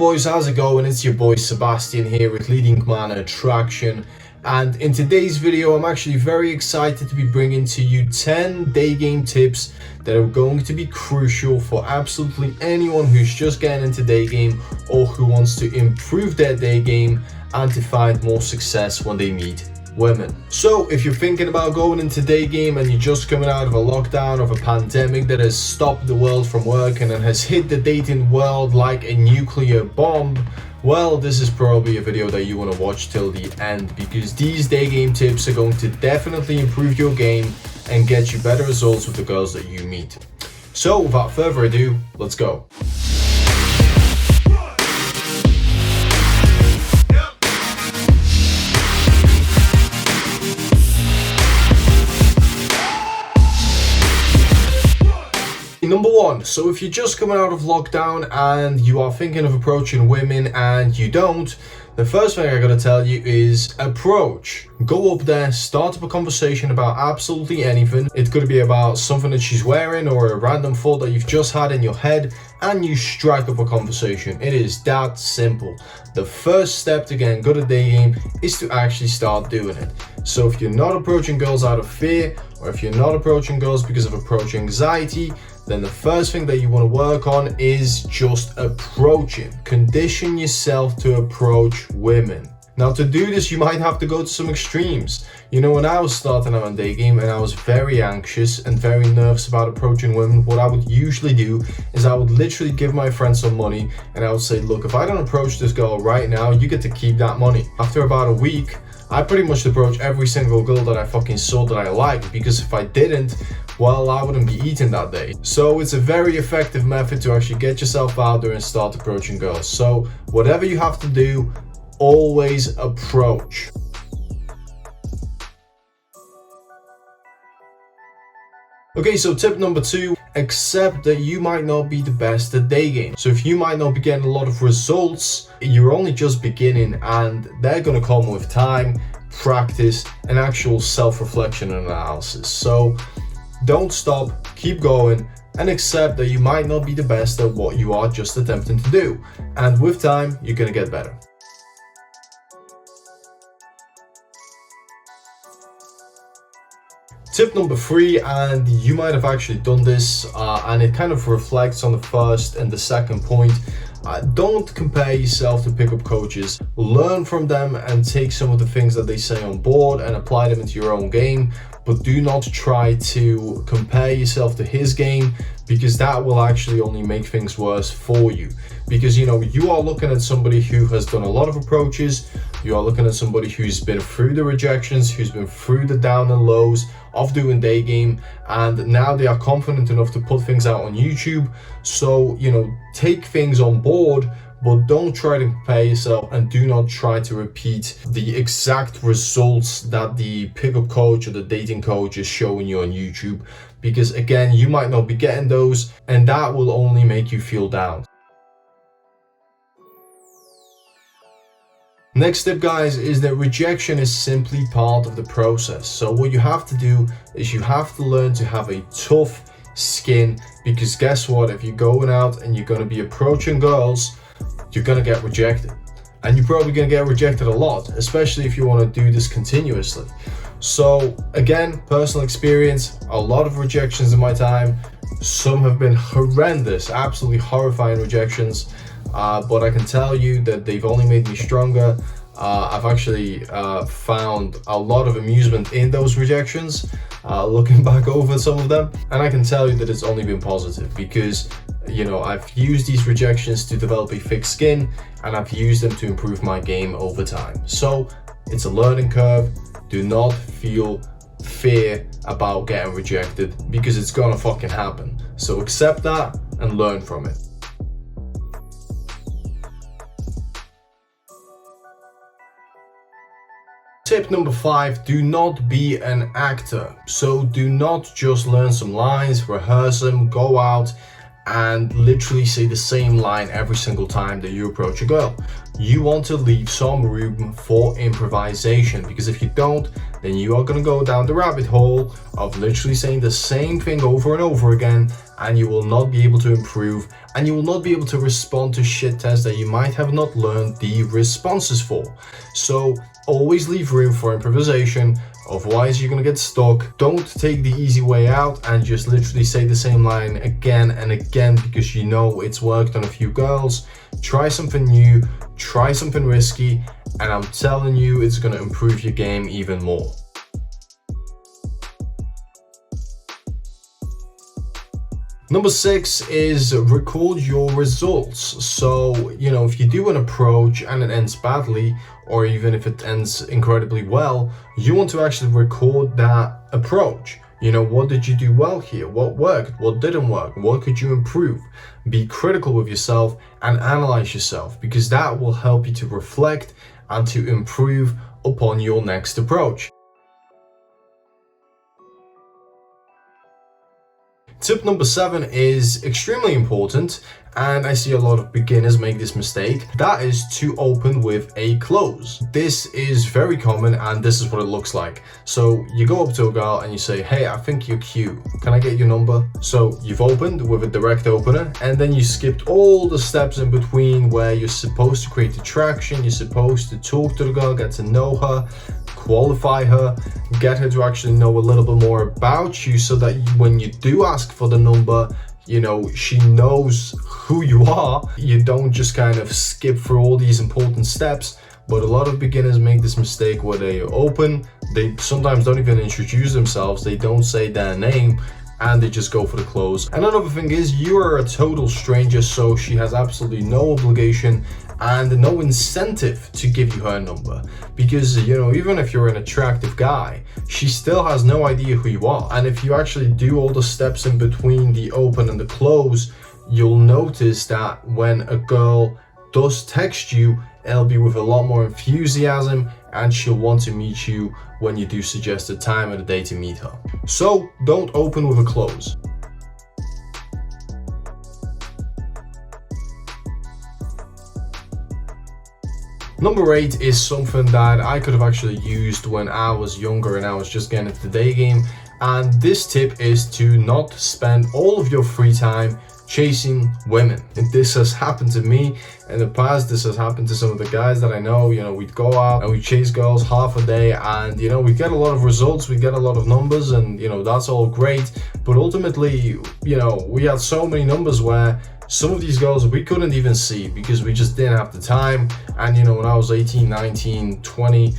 boys, how's it going? It's your boy Sebastian here with Leading Man Attraction, and in today's video I'm actually very excited to be bringing to you 10 day game tips that are going to be crucial for absolutely anyone who's just getting into day game or who wants to improve their day game and to find more success when they meet women. So if you're thinking about going into day game and you're just coming out of a lockdown, of a pandemic that has stopped the world from working and has hit the dating world like a nuclear bomb, well, this is probably a video that you want to watch till the end, because these day game tips are going to definitely improve your game and get you better results with the girls that you meet. So without further ado, let's go. Number one, so if you're just coming out of lockdown and you are thinking of approaching women and you don't, the first thing I gotta tell you is approach. Go up there, start up a conversation about absolutely anything. It could be about something that she's wearing or a random thought that you've just had in your head, and you strike up a conversation. It is that simple. The first step to getting good at day game is to actually start doing it. So if you're not approaching girls out of fear, or if you're not approaching girls because of approach anxiety, then the first thing that you want to work on is just approaching. Condition yourself to approach women. Now, to do this, you might have to go to some extremes. You know, when I was starting out on day game and I was very anxious and very nervous about approaching women, what I would usually do is I would literally give my friend some money and I would say, look, if I don't approach this girl right now, you get to keep that money. After about a week, I pretty much approached every single girl that I fucking saw that I liked, because if I didn't, well, I wouldn't be eating that day. So it's a very effective method to actually get yourself out there and start approaching girls. So whatever you have to do, always approach. Okay, so tip number 2, accept that you might not be the best at day game. So if you might not be getting a lot of results, you're only just beginning, and they're gonna come with time, practice, and actual self-reflection and analysis. So don't stop, keep going, and accept that you might not be the best at what you are just attempting to do. And with time, you're gonna get better. Tip number 3, and you might have actually done this, and it kind of reflects on the first and the second point. Don't compare yourself to pickup coaches. Learn from them and take some of the things that they say on board and apply them into your own game, but do not try to compare yourself to his game, because that will actually only make things worse for you. Because, you know, you are looking at somebody who has done a lot of approaches, you are looking at somebody who's been through the rejections, who's been through the down and lows of doing day game, and now they are confident enough to put things out on YouTube. So, you know, take things on board, but don't try to compare yourself, and do not try to repeat the exact results that the pickup coach or the dating coach is showing you on YouTube, because again, you might not be getting those, and that will only make you feel down. Next tip, guys, is that rejection is simply part of the process. So what you have to do is you have to learn to have a tough skin, because guess what? If you're going out and you're going to be approaching girls, you're going to get rejected. And you're probably going to get rejected a lot, especially if you want to do this continuously. So again, personal experience, a lot of rejections in my time. Some have been horrendous, absolutely horrifying rejections. But I can tell you that they've only made me stronger. I've actually found a lot of amusement in those rejections, looking back over some of them, and I can tell you that it's only been positive, because, you know, I've used these rejections to develop a thick skin, and I've used them to improve my game over time. So it's a learning curve. Do not feel fear about getting rejected, because it's gonna fucking happen. So accept that and learn from it. Tip number 5, do not be an actor. So do not just learn some lines, rehearse them, go out and literally say the same line every single time that you approach a girl. You want to leave some room for improvisation, because if you don't, then you are going to go down the rabbit hole of literally saying the same thing over and over again, and you will not be able to improve, and you will not be able to respond to shit tests that you might have not learned the responses for. So always leave room for improvisation. Otherwise you're gonna get stuck. Don't take the easy way out and just literally say the same line again and again because you know it's worked on a few girls. Try something new, try something risky, and I'm telling you, it's gonna improve your game even more. Number 6 is record your results. So, if you do an approach and it ends badly, or even if it ends incredibly well, you want to actually record that approach. What did you do well here? What worked? What didn't work? What could you improve? Be critical with yourself and analyze yourself, because that will help you to reflect and to improve upon your next approach. Tip number 7 is extremely important, and I see a lot of beginners make this mistake. That is to open with a close. This is very common, and this is what it looks like. So you go up to a girl and you say, "Hey, I think you're cute. Can I get your number?" So you've opened with a direct opener, and then you skipped all the steps in between where you're supposed to create attraction, you're supposed to talk to the girl, get to know her, qualify her, get her to actually know a little bit more about you, so that when you do ask for the number, she knows who you are. You don't just kind of skip through all these important steps. But a lot of beginners make this mistake where they open, they sometimes don't even introduce themselves, they don't say their name, and they just go for the close. And another thing is, you are a total stranger, so she has absolutely no obligation and no incentive to give you her number, because even if you're an attractive guy, she still has no idea who you are. And if you actually do all the steps in between the open and the close, you'll notice that when a girl does text you, it'll be with a lot more enthusiasm, and she'll want to meet you when you do suggest a time and a day to meet her. So don't open with a close. Number 8 is something that I could have actually used when I was younger and I was just getting into the day game. And this tip is to not spend all of your free time chasing women. And this has happened to me in the past. This has happened to some of the guys that I know. We'd go out and we chase girls half a day, and we get a lot of results, we get a lot of numbers, and that's all great. But ultimately, we had so many numbers where some of these girls we couldn't even see because we just didn't have the time. And when I was 18, 19, 20,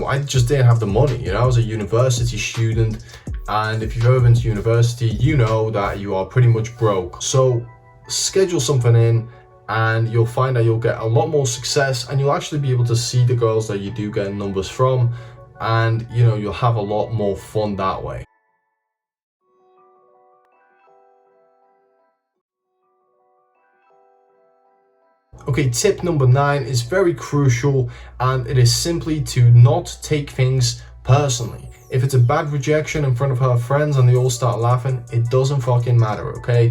I just didn't have the money. I was a university student, and if you've ever been to university, you know that you are pretty much broke. So schedule something in, and you'll find that you'll get a lot more success, and you'll actually be able to see the girls that you do get numbers from, and you'll have a lot more fun that way. Okay, tip number 9 is very crucial, and it is simply to not take things personally. If it's a bad rejection in front of her friends and they all start laughing, it doesn't fucking matter, okay?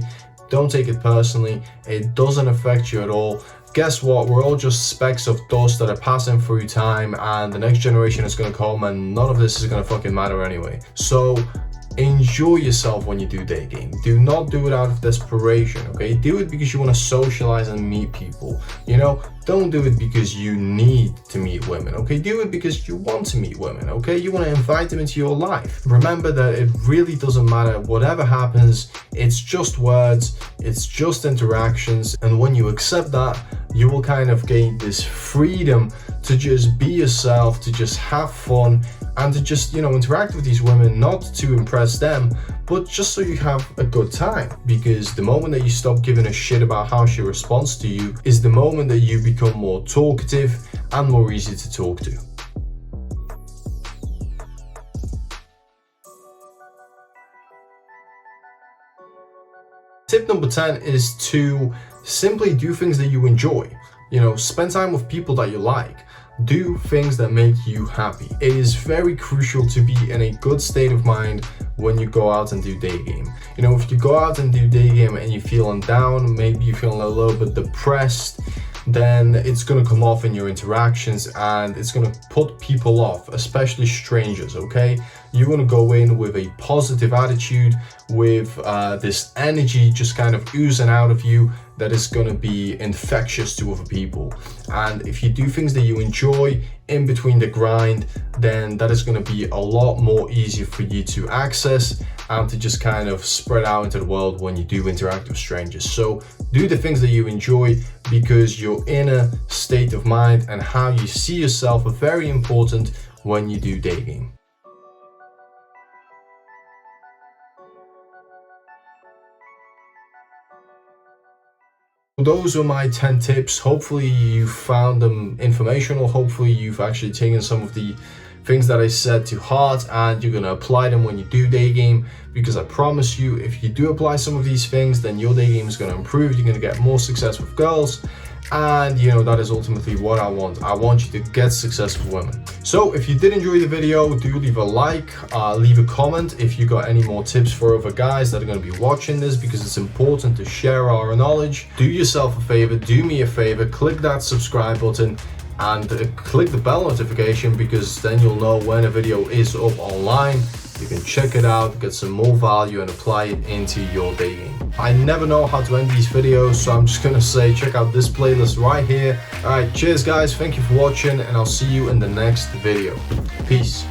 Don't take it personally. It doesn't affect you at all. Guess what? We're all just specks of dust that are passing through time, and the next generation is going to come, and none of this is going to fucking matter anyway. So enjoy yourself when you do day game. Do not do it out of desperation, okay? Do it because you want to socialize and meet people. Don't do it because you need to meet women, okay? Do it because you want to meet women, okay? You want to invite them into your life. Remember that it really doesn't matter whatever happens. It's just words, it's just interactions, and when you accept that, you will kind of gain this freedom to just be yourself, to just have fun, and to just interact with these women, not to impress them, but just so you have a good time. Because the moment that you stop giving a shit about how she responds to you is the moment that you become more talkative and more easy to talk to. Tip number 10 is to simply do things that you enjoy. Spend time with people that you like. do things that make you happy. It is very crucial to be in a good state of mind when you go out and do day game. You know, if you go out and do day game and you're feeling down, maybe you're feeling a little bit depressed, then it's going to come off in your interactions and it's going to put people off, especially strangers. Okay, you want to go in with a positive attitude, with this energy just kind of oozing out of you that is going to be infectious to other people. And if you do things that you enjoy in between the grind, then that is going to be a lot more easier for you to access and to just kind of spread out into the world when you do interact with strangers. So do the things that you enjoy, because your inner state of mind and how you see yourself are very important when you do day game. Those are my 10 tips. Hopefully you found them informational. Hopefully you've actually taken some of the things that I said to heart and you're going to apply them when you do day game, because I promise you, if you do apply some of these things, then your day game is going to improve. You're going to get more success with girls, and you know, that is ultimately what I want. I want you to get success with women. So if you did enjoy the video, do leave a like, leave a comment if you got any more tips for other guys that are going to be watching this, because it's important to share our knowledge. Do yourself a favor, do me a favor, click that subscribe button and click the bell notification, because then you'll know when a video is up online. You can check it out, get some more value and apply it into your day game. I never know how to end these videos, so I'm just gonna say check out this playlist right here. Alright, cheers guys, thank you for watching, and I'll see you in the next video. Peace.